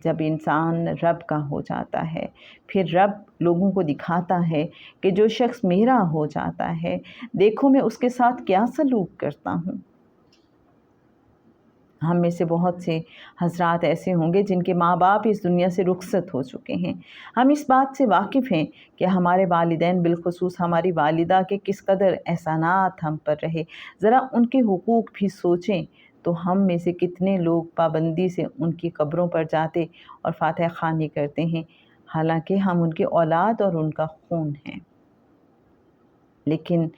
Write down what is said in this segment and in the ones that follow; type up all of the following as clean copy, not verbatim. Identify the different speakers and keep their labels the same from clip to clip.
Speaker 1: جب انسان رب کا ہو جاتا ہے، پھر رب لوگوں کو دکھاتا ہے کہ جو شخص میرا ہو جاتا ہے، دیکھو میں اس کے ساتھ کیا سلوک کرتا ہوں۔ ہم میں سے بہت سے حضرات ایسے ہوں گے جن کے ماں باپ اس دنیا سے رخصت ہو چکے ہیں۔ ہم اس بات سے واقف ہیں کہ ہمارے والدین، بالخصوص ہماری والدہ کے کس قدر احسانات ہم پر رہے۔ ذرا ان کے حقوق بھی سوچیں تو ہم میں سے کتنے لوگ پابندی سے ان کی قبروں پر جاتے اور فاتحہ خوانی کرتے ہیں، حالانکہ ہم ان کی اولاد اور ان کا خون ہیں۔ لیکن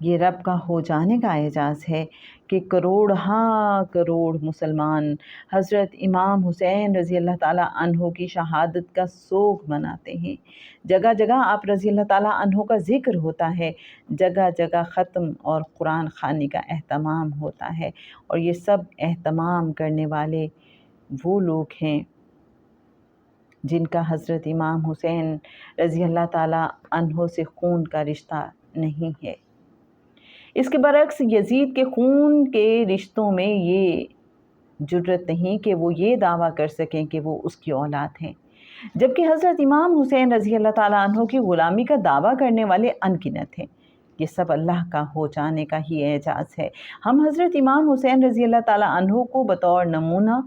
Speaker 1: یہ رب کا ہو جانے کا اعزاز ہے کہ کروڑ ہاں کروڑ مسلمان حضرت امام حسین رضی اللہ تعالیٰ عنہ کی شہادت کا سوگ مناتے ہیں۔ جگہ جگہ آپ رضی اللہ تعالیٰ عنہ کا ذکر ہوتا ہے، جگہ جگہ ختم اور قرآن خوانی کا اہتمام ہوتا ہے، اور یہ سب اہتمام کرنے والے وہ لوگ ہیں جن کا حضرت امام حسین رضی اللہ تعالیٰ عنہ سے خون کا رشتہ نہیں ہے۔ اس کے برعکس یزید کے خون کے رشتوں میں یہ جرت نہیں کہ وہ یہ دعویٰ کر سکیں کہ وہ اس کی اولاد ہیں، جبکہ حضرت امام حسین رضی اللہ تعالیٰ عنہ کی غلامی کا دعویٰ کرنے والے ان گنت ہیں۔ یہ سب اللہ کا ہو جانے کا ہی اعجاز ہے۔ ہم حضرت امام حسین رضی اللہ تعالیٰ عنہ کو بطور نمونہ،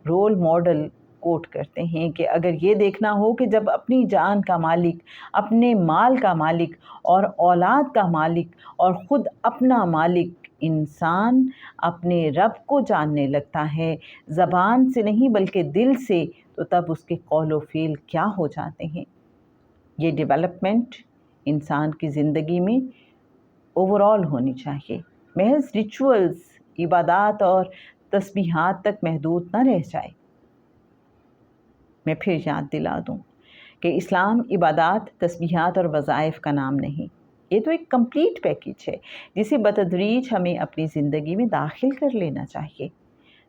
Speaker 1: رول ماڈل کوٹ کرتے ہیں کہ اگر یہ دیکھنا ہو کہ جب اپنی جان کا مالک، اپنے مال کا مالک اور اولاد کا مالک اور خود اپنا مالک انسان اپنے رب کو جاننے لگتا ہے، زبان سے نہیں بلکہ دل سے، تو تب اس کے قول و فعل کیا ہو جاتے ہیں۔ یہ ڈیولپمنٹ انسان کی زندگی میں اوورال ہونی چاہیے، محض ریچولز، عبادات اور تسبیحات تک محدود نہ رہ جائے۔ میں پھر یاد دلا دوں کہ اسلام عبادات، تسبیحات اور وظائف کا نام نہیں، یہ تو ایک کمپلیٹ پیکیج ہے جسے بتدریج ہمیں اپنی زندگی میں داخل کر لینا چاہیے،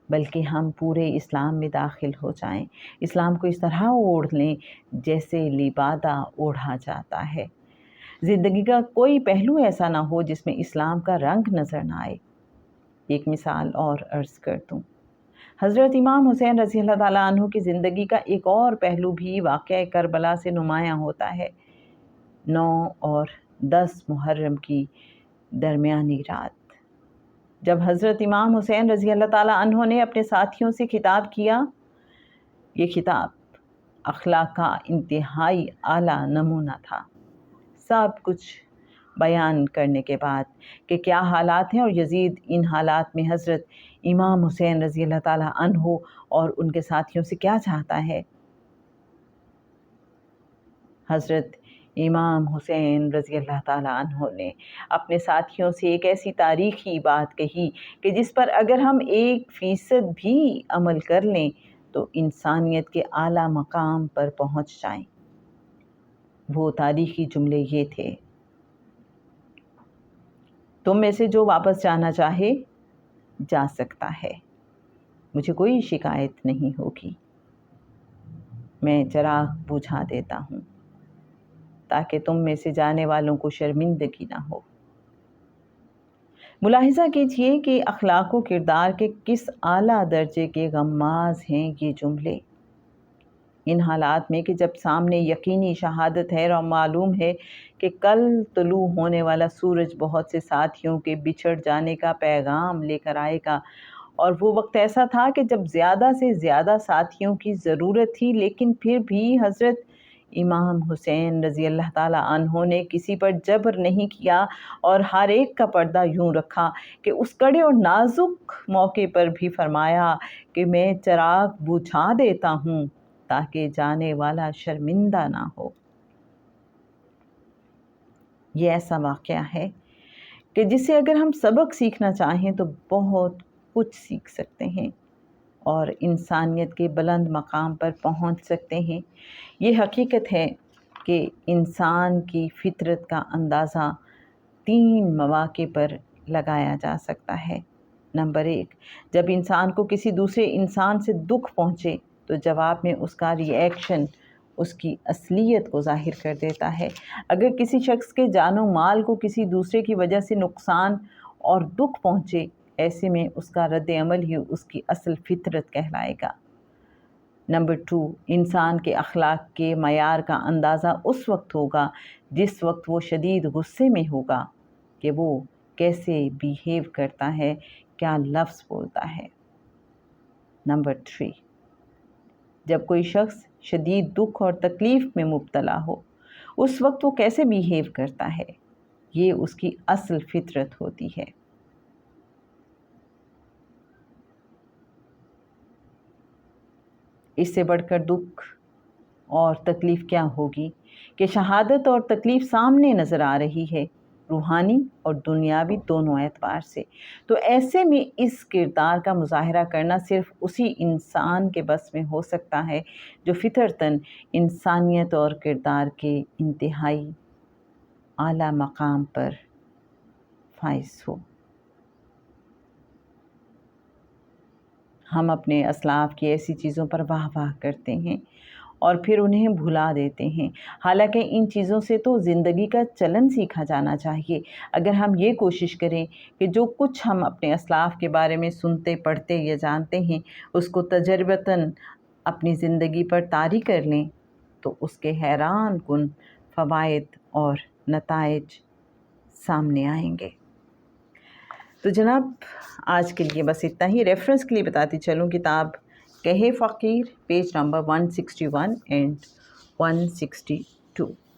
Speaker 1: بلکہ ہم پورے اسلام میں داخل ہو جائیں، اسلام کو اس طرح اوڑھ لیں جیسے لبادہ اوڑھا جاتا ہے۔ زندگی کا کوئی پہلو ایسا نہ ہو جس میں اسلام کا رنگ نظر نہ آئے۔ ایک مثال اور عرض کر دوں، حضرت امام حسین رضی اللہ تعالیٰ عنہ کی زندگی کا ایک اور پہلو بھی واقعہ کربلا سے نمایاں ہوتا ہے۔ 9 اور 10 محرم کی درمیانی رات، جب حضرت امام حسین رضی اللہ تعالیٰ عنہ نے اپنے ساتھیوں سے خطاب کیا، یہ خطاب اخلاق کا انتہائی اعلیٰ نمونہ تھا۔ سب کچھ بیان کرنے کے بعد کہ کیا حالات ہیں اور یزید ان حالات میں حضرت امام حسین رضی اللہ تعالیٰ عنہ اور ان کے ساتھیوں سے کیا چاہتا ہے، حضرت امام حسین رضی اللہ تعالیٰ عنہ نے اپنے ساتھیوں سے ایک ایسی تاریخی بات کہی کہ جس پر اگر ہم 1% بھی عمل کر لیں تو انسانیت کے اعلیٰ مقام پر پہنچ جائیں۔ وہ تاریخی جملے یہ تھے: تم میں سے جو واپس جانا چاہے جا سکتا ہے، مجھے کوئی شکایت نہیں ہوگی، میں چراغ بجھا دیتا ہوں تاکہ تم میں سے جانے والوں کو شرمندگی نہ ہو۔ ملاحظہ کیجئے کہ اخلاق و کردار کے کس اعلیٰ درجے کے غماز ہیں یہ جملے۔ ان حالات میں کہ جب سامنے یقینی شہادت ہے اور معلوم ہے کہ کل طلوع ہونے والا سورج بہت سے ساتھیوں کے بچھڑ جانے کا پیغام لے کر آئے گا، اور وہ وقت ایسا تھا کہ جب زیادہ سے زیادہ ساتھیوں کی ضرورت تھی، لیکن پھر بھی حضرت امام حسین رضی اللہ تعالیٰ عنہ نے کسی پر جبر نہیں کیا اور ہر ایک کا پردہ یوں رکھا کہ اس کڑے اور نازک موقع پر بھی فرمایا کہ میں چراغ بجھا دیتا ہوں تاکہ جانے والا شرمندہ نہ ہو۔ یہ ایسا واقعہ ہے کہ جس سے اگر ہم سبق سیکھنا چاہیں تو بہت کچھ سیکھ سکتے ہیں اور انسانیت کے بلند مقام پر پہنچ سکتے ہیں۔ یہ حقیقت ہے کہ انسان کی فطرت کا اندازہ 3 مواقع پر لگایا جا سکتا ہے۔ نمبر 1، جب انسان کو کسی دوسرے انسان سے دکھ پہنچے تو جواب میں اس کا ری ایکشن اس کی اصلیت کو ظاہر کر دیتا ہے۔ اگر کسی شخص کے جان و مال کو کسی دوسرے کی وجہ سے نقصان اور دکھ پہنچے، ایسے میں اس کا رد عمل ہی اس کی اصل فطرت کہلائے گا۔ نمبر 2، انسان کے اخلاق کے معیار کا اندازہ اس وقت ہوگا جس وقت وہ شدید غصے میں ہوگا کہ وہ کیسے بیہیو کرتا ہے، کیا لفظ بولتا ہے۔ نمبر 3، جب کوئی شخص شدید دکھ اور تکلیف میں مبتلا ہو اس وقت وہ کیسے بیہیو کرتا ہے، یہ اس کی اصل فطرت ہوتی ہے۔ اس سے بڑھ کر دکھ اور تکلیف کیا ہوگی کہ شہادت اور تکلیف سامنے نظر آ رہی ہے، روحانی اور دنیاوی دونوں اعتبار سے۔ تو ایسے میں اس کردار کا مظاہرہ کرنا صرف اسی انسان کے بس میں ہو سکتا ہے جو فطرتاً انسانیت اور کردار کے انتہائی اعلیٰ مقام پر فائز ہو۔ ہم اپنے اسلاف کی ایسی چیزوں پر واہ واہ کرتے ہیں اور پھر انہیں بھلا دیتے ہیں، حالانکہ ان چیزوں سے تو زندگی کا چلن سیکھا جانا چاہیے۔ اگر ہم یہ کوشش کریں کہ جو کچھ ہم اپنے اسلاف کے بارے میں سنتے پڑھتے یا جانتے ہیں اس کو تجربتاً اپنی زندگی پر طاری کر لیں تو اس کے حیران کن فوائد اور نتائج سامنے آئیں گے۔ تو جناب آج کے لیے بس اتنا ہی۔ ریفرنس کے لیے بتاتی چلوں، کتاب کہے فقیر، پیج نمبر 161 اینڈ 162۔